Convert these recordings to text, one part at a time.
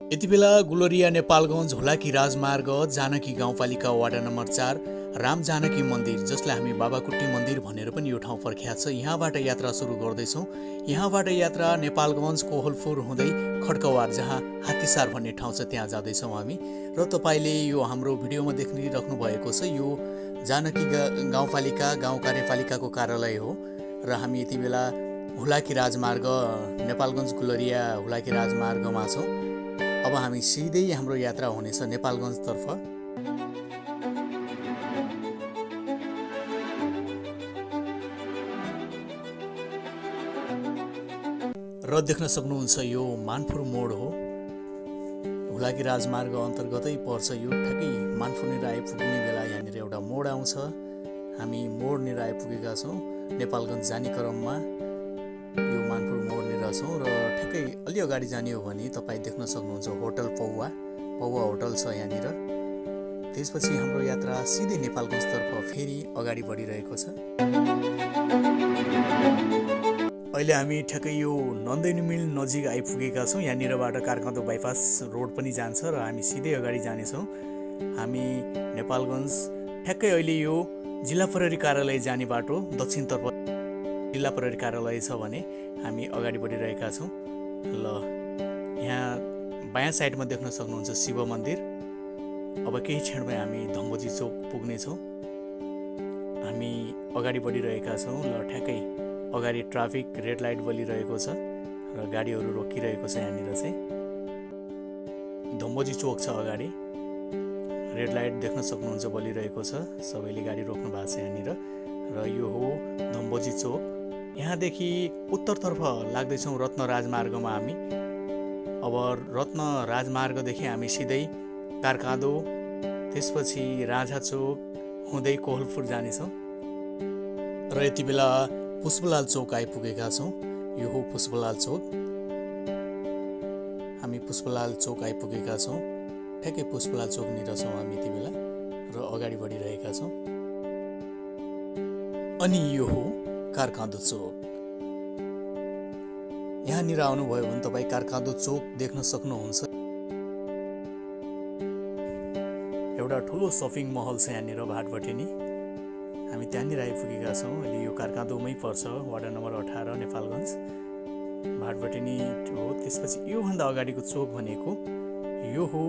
यति बेला गुलोरिया नेपालगञ्ज हुलाकी राजमार्ग जानकी गाउँपालिका वार्ड नम्बर 4 राम जानकी मन्दिर, जसलाई हामी बाबाकुट्टी मन्दिर भनेर पनि यो ठाउँ प्रख्यात छ, यहाँबाट यात्रा सुरु गर्दैछौँ। यहाँबाट यात्रा नेपालगञ्ज कोहलपुर हुँदै खड्कवार, जहाँ हात्तीसार भन्ने ठाउँ छ, त्यहाँ जाँदैछौँ हामी। र तपाईँले यो हाम्रो भिडियोमा देखिराख्नु भएको छ, यो जानकी गाउँपालिका गाउँ कार्यपालिकाको कार्यालय हो। र हामी यति बेला हुलाकी राजमार्ग नेपालगञ्ज गुलोरिया हुलाकी राजमार्गमा छौँ। अब हामी सिधै हाम्रो यात्रा हुनेछ नेपालगञ्जतर्फ। र देख्न सक्नुहुन्छ यो मानपुर मोड हो, हुलाकी राजमार्ग अन्तर्गतै पर्छ यो। ठ्याक्कै मानपुरनिर आइपुग्ने बेला यहाँनिर एउटा मोड आउँछ। हामी मोडनिर आइपुगेका छौँ। नेपालगञ्ज जाने क्रममा यो मानपुर मोडनिर छौँ र ठ्याक्कै अलि अगाडि जाने हो भने तपाईँ देख्न सक्नुहुन्छ होटल पौवा होटल छ यहाँनिर। त्यसपछि हाम्रो यात्रा सिधै नेपालगञ्जतर्फ फेरि अगाडि बढिरहेको छ। अहिले हामी ठ्याक्कै यो नन्देनी मिल नजिक आइपुगेका छौँ। यहाँनिरबाट कारखाँदो बाइपास रोड पनि जान्छ र हामी सिधै अगाडि जानेछौँ। हामी नेपालगञ्ज ठ्याक्कै अहिले यो जिल्ला प्रहरी कार्यालय जाने बाटो दक्षिणतर्फ जिल्ला प्रहरी कार्यालय छ भने हामी अगाडि बढिरहेका छौँ। ल यहाँ बायाँ साइडमा देख्न सक्नुहुन्छ शिव मन्दिर। अब केही क्षणमै हामी धम्बोजी चोक पुग्नेछौँ। हामी अगाडि बढिरहेका छौँ। ल ठ्याक्कै अगाडि ट्राफिक रेड लाइट बलिरहेको छ र गाडीहरू रोकिरहेको छ। यहाँनिर चाहिँ धम्बोजी चोक छ, अगाडि रेड लाइट देख्न सक्नुहुन्छ बलिरहेको छ। सबैले गाडी रोक्नु भएको छ यहाँनिर। र यो हो धम्बोजी चोक। यहाँदेखि उत्तरतर्फ लाग्दैछौँ रत्न राजमार्गमा हामी। अब रत्न राजमार्गदेखि हामी सिधै कारखाँदो, त्यसपछि राजा चोक हुँदै कोहलपुर जानेछौँ। र यति बेला पुष्पलाल चोक आइपुगेका छौँ। यो हो पुष्पलाल चोक। हामी पुष्पलाल चोक आइपुगेका छौँ। ठ्याक्कै पुष्पलाल चोकनिर छौँ हामी यति बेला र अगाडि बढिरहेका छौँ। अनि यो हो कारखाँदो चोक। यहाँनिर आउनुभयो भने तपाईँ कारखाँदो चोक देख्न सक्नुहुन्छ। एउटा ठुलो सपिङ महल छ यहाँनिर भाटभटेनी। हामी त्यहाँनिर आइपुगेका छौँ। अहिले यो कारखाँदोमै पर्छ, वार्ड नम्बर 18 नेपालगञ्ज भाटभटेनी हो। त्यसपछि योभन्दा अगाडिको चोक भनेको यो हो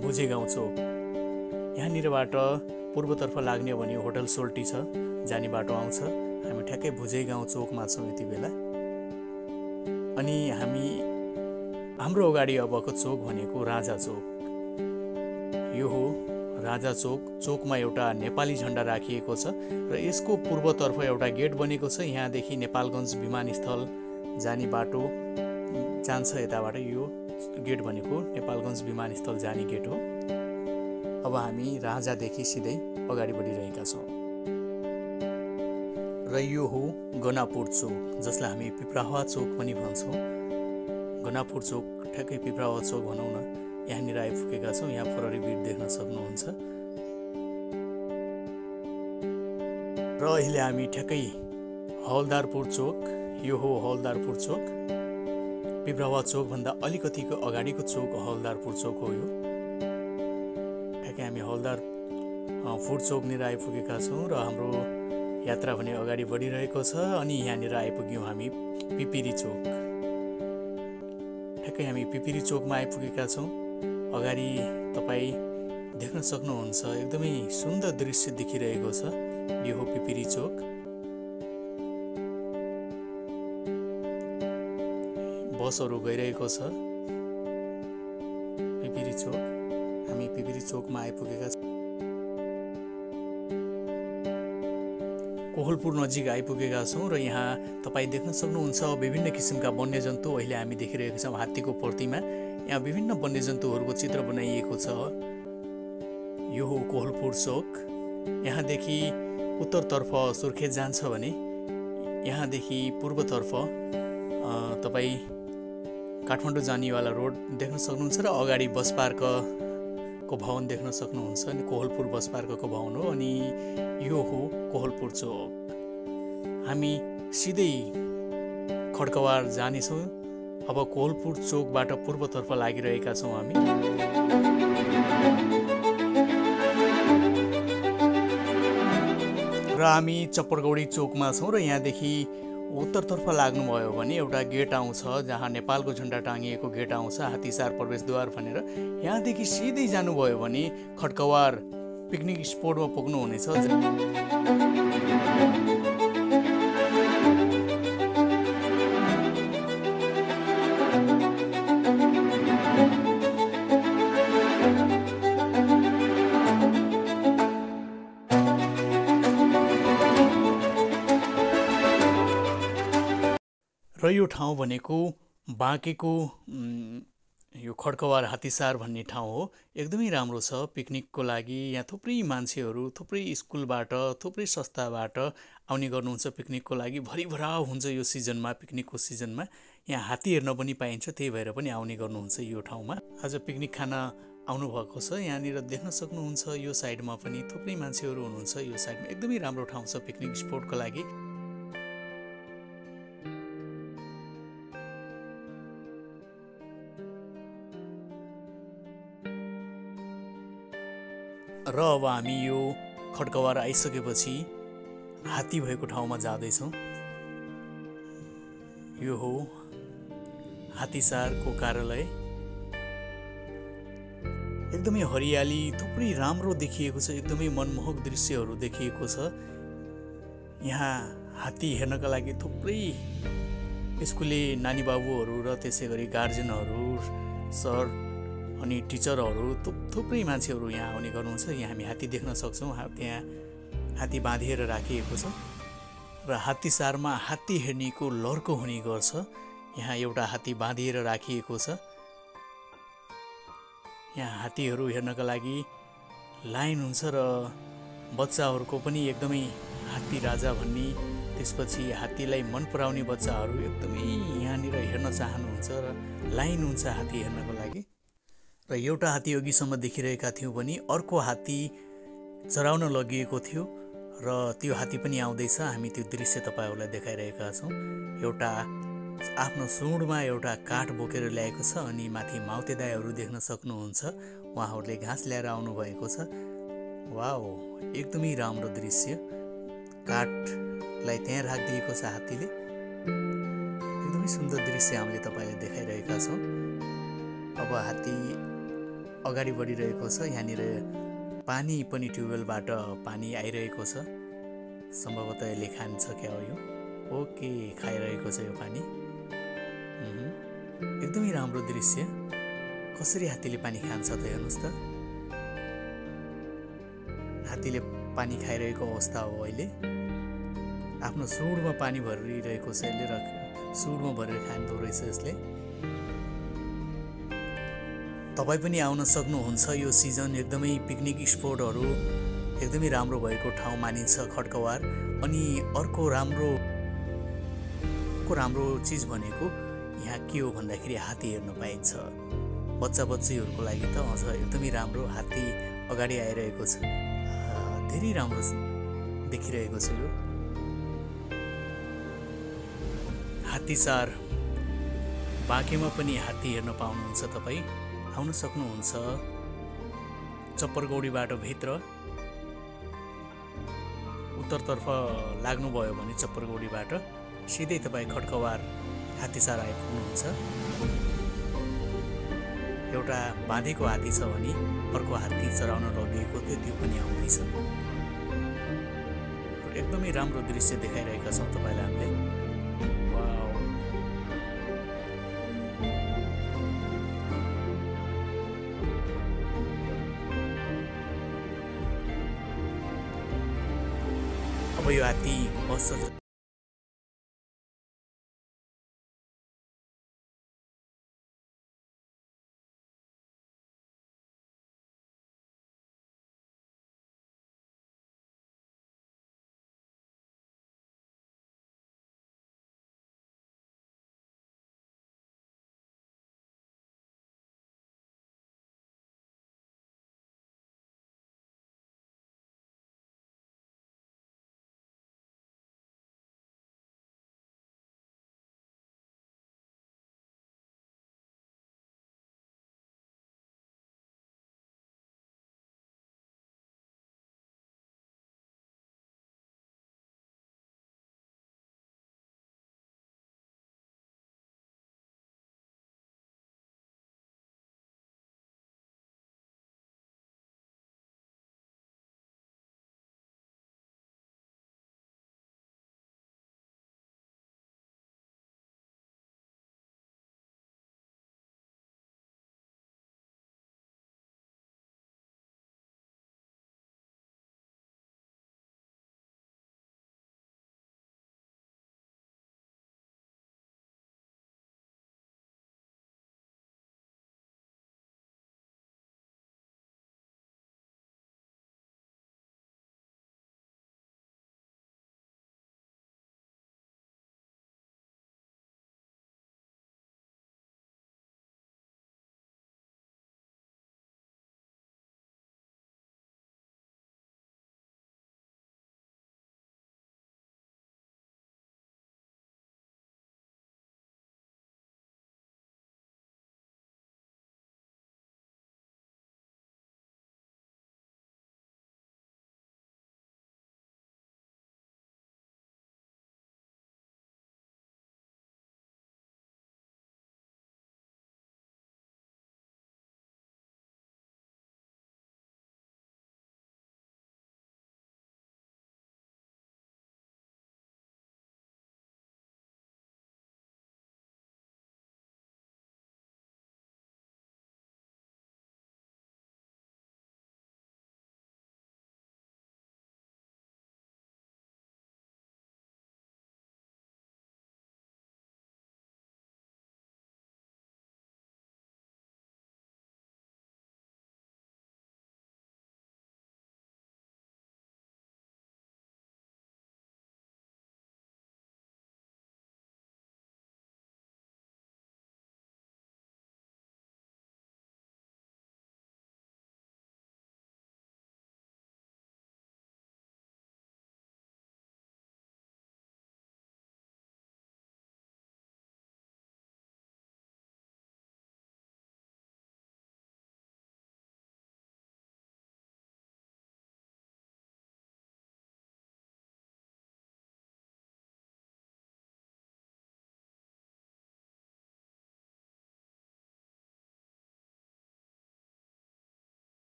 बुझेगाउँ चोक। यहाँनिरबाट पूर्वतर्फ लाग्ने हो भने होटल सोल्टी छ, जाने बाटो आउँछ। हामी ठ्याक्कै बुझेगाउँ चोकमा छौँ यति बेला। अनि हाम्रो अगाडि अबको चोक भनेको राजा चोक। यो हो राजा चोक। चोकमा एउटा नेपाली झन्डा राखिएको छ र यसको पूर्वतर्फ एउटा गेट बनेको छ। यहाँदेखि नेपालगञ्ज विमानस्थल जाने बाटो जान्छ यताबाट। यो गेट भनेको नेपालगञ्ज विमानस्थल जाने गेट हो। अब हामी राजादेखि सिधै अगाडि बढिरहेका छौँ। र यो हो गनापुर चोक, जसलाई हामी पिप्रावा चोक पनि भन्छौँ। गनापुर चोक ठ्याक्कै पिप्रावा चोक भनौँ न, यहाँनिर आइपुगेका छौँ। यहाँ प्रहरी भिड देख्न सक्नुहुन्छ। र अहिले हामी ठ्याक्कै हवलदारपुर चोक। यो हो हवलदारपुर चोक। पिप्रावा चोकभन्दा अलिकतिको अगाडिको चोक हवलदारपुर चोक हो यो। ठ्याक्कै हामी हवलदारपुर चोकनिर आइपुगेका छौँ र हाम्रो यात्रा भने अगाडि बढिरहेको छ। अनि यहाँनिर आइपुग्यौँ हामी पिपिरी चोक। ठ्याक्कै हामी पिपिरी चोकमा आइपुगेका छौँ। अगाडि तपाईँ देख्न सक्नुहुन्छ एकदमै सुन्दर दृश्य देखिरहेको छ। यो हो पिपिरी चोक। बसहरू गइरहेको छ। पिपिरी चोक, हामी पिपिरी चोकमा आइपुगेका छौँ। कोहलपुर नजिक आइपुगेका छौँ र यहाँ तपाईँ देख्न सक्नुहुन्छ विभिन्न किसिमका वन्यजन्तु अहिले हामी देखिरहेका छौँ। हात्तीको प्रतिमा, यहाँ विभिन्न वन्यजन्तुहरूको चित्र बनाइएको छ। यो हो कोहलपुर चोक। यहाँदेखि उत्तरतर्फ सुर्खेत जान्छ भने यहाँदेखि पूर्वतर्फ तपाईँ काठमाडौँ जानेवाला रोड देख्न सक्नुहुन्छ र अगाडि बस पार्कको भवन देख्न सक्नुहुन्छ। अनि कोहलपुर बस पार्कको भवन हो। अनि यो हो कोहलपुर चोक। हामी सिधै खड्कवार जानेछौँ। अब कोलपुर चोकबाट पूर्वतर्फ लागिरहेका छौँ हामी। र हामी चप्परगौडी चोकमा छौँ र यहाँदेखि उत्तरतर्फ लाग्नुभयो भने एउटा गेट आउँछ जहाँ नेपालको झन्डा टाँगिएको गेट आउँछ, हात्तीसार प्रवेशद्वार भनेर। यहाँदेखि सिधै जानुभयो भने खड्कवार पिकनिक स्पोटमा पुग्नुहुनेछ। र यो ठाउँ भनेको बाँकेको यो खड्कवार हात्तीसार भन्ने ठाउँ हो। एकदमै राम्रो छ पिकनिकको लागि। यहाँ थुप्रै मान्छेहरू थुप्रै स्कुलबाट थुप्रै संस्थाबाट आउने गर्नुहुन्छ पिकनिकको लागि। भरिभराउ हुन्छ यो सिजनमा, पिकनिकको सिजनमा। यहाँ हात्ती हेर्न पनि पाइन्छ, त्यही भएर पनि आउने गर्नुहुन्छ यो ठाउँमा। आज पिकनिक खान आउनुभएको छ। यहाँनिर देख्न सक्नुहुन्छ यो साइडमा पनि थुप्रै मान्छेहरू हुनुहुन्छ। यो साइडमा एकदमै राम्रो ठाउँ छ पिकनिक स्पोटको लागि। र अब हामी यो खड्कवार आइसकेपछि हात्ती भएको ठाउँमा जाँदैछौँ। यो हो हात्तीसारको कार्यालय। एकदमै हरियाली, थुप्रै राम्रो देखिएको छ, एकदमै मनमोहक दृश्यहरू देखिएको छ। यहाँ हात्ती हेर्नका लागि थुप्रै स्कुले नानी बाबुहरू र त्यसै गरी गार्जेनहरू, सर अनि टिचरहरू थुप्रै मान्छेहरू यहाँ आउने गर्नुहुन्छ। यहाँ हामी हात्ती देख्न सक्छौँ। त्यहाँ हात्ती बाँधिएर राखिएको छ र हात्तीसारमा हात्ती हेर्नेको लर्को हुने गर्छ। यहाँ एउटा हात्ती बाँधिएर राखिएको छ। यहाँ हात्तीहरू हेर्नका लागि लाइन हुन्छ र बच्चाहरूको पनि एकदमै हात्ती राजा भन्ने, त्यसपछि हात्तीलाई मन पराउने बच्चाहरू एकदमै यहाँनिर हेर्न चाहनुहुन्छ र लाइन हुन्छ हात्ती हेर्नको लागि। र एउटा हात्ती अघिसम्म देखिरहेका थियौँ भने अर्को हात्ती चराउन लगिएको थियो र त्यो हात्ती पनि आउँदैछ। हामी त्यो दृश्य तपाईँहरूलाई देखाइरहेका छौँ। एउटा आफ्नो सुँडमा एउटा काठ बोकेर ल्याएको छ अनि माथि माउते दाइहरू देख्न सक्नुहुन्छ। उहाँहरूले घाँस ल्याएर आउनुभएको छ। वाउ, एकदमै राम्रो दृश्य। काठलाई त्यहाँ राखिदिएको छ हात्तीले। एकदमै सुन्दर दृश्य हामीले तपाईँलाई देखाइरहेका छौँ। अब हात्ती अगाडि बढिरहेको छ। यहाँनिर पानी पनि ट्युबवेलबाट पानी आइरहेको छ। सम्भवतः यसले खान्छ क्या हो यो। ओके, खाइरहेको छ यो पानी। एकदमै राम्रो दृश्य। कसरी हात्तीले पानी खान्छ त हेर्नुहोस् त। हात्तीले पानी खाइरहेको अवस्था हो अहिले। आफ्नो सुँडमा पानी भरिरहेको छ यसले र सुँडमा भरेर खाँदो रहेछ यसले। तपाईँ पनि आउन सक्नुहुन्छ। यो सिजन एकदमै पिकनिक स्पोटहरू एकदमै राम्रो भएको ठाउँ मानिन्छ खड्कवार। अनि अर्को राम्रो चिज भनेको यहाँ के हो भन्दाखेरि हात्ती हेर्न पाइन्छ। बच्चा बच्चीहरूको लागि त अझ एकदमै राम्रो। हात्ती अगाडि आइरहेको छ। धेरै राम्रो देखिरहेको छ यो हात्तीसार। बाँकेमा पनि हात्ती हेर्न पाउनुहुन्छ तपाईँ। आउन सक्नुहुन्छ चप्परगौडीबाट भित्र। उत्तरतर्फ लाग्नुभयो भने चप्परगौडीबाट सिधै तपाईँ खड्कवार हात्तीसार आइपुग्नुहुन्छ। एउटा बाँधेको हात्ती छ भने अर्को हात्ती चराउन लगिएको थियो, त्यो पनि आउँदैछ। एकदमै राम्रो दृश्य देखाइरहेका छौँ तपाईँलाई हामीले। वाउ, अब यो हात्ती बस्छ।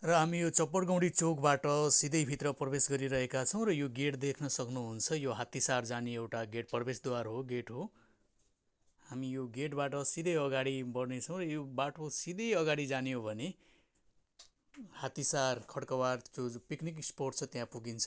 र हामी यो चप्पडगौडी चोकबाट सिधै भित्र प्रवेश गरिरहेका छौँ र यो गेट देख्न सक्नुहुन्छ। यो हात्तीसार जाने एउटा गेट प्रवेशद्वार हो, गेट हो। हामी यो गेटबाट सिधै अगाडि बढ्नेछौँ र यो बाटो सिधै अगाडि जाने हो भने हात्तीसार खड्कवार जो पिकनिक स्पोट छ त्यहाँ पुगिन्छ।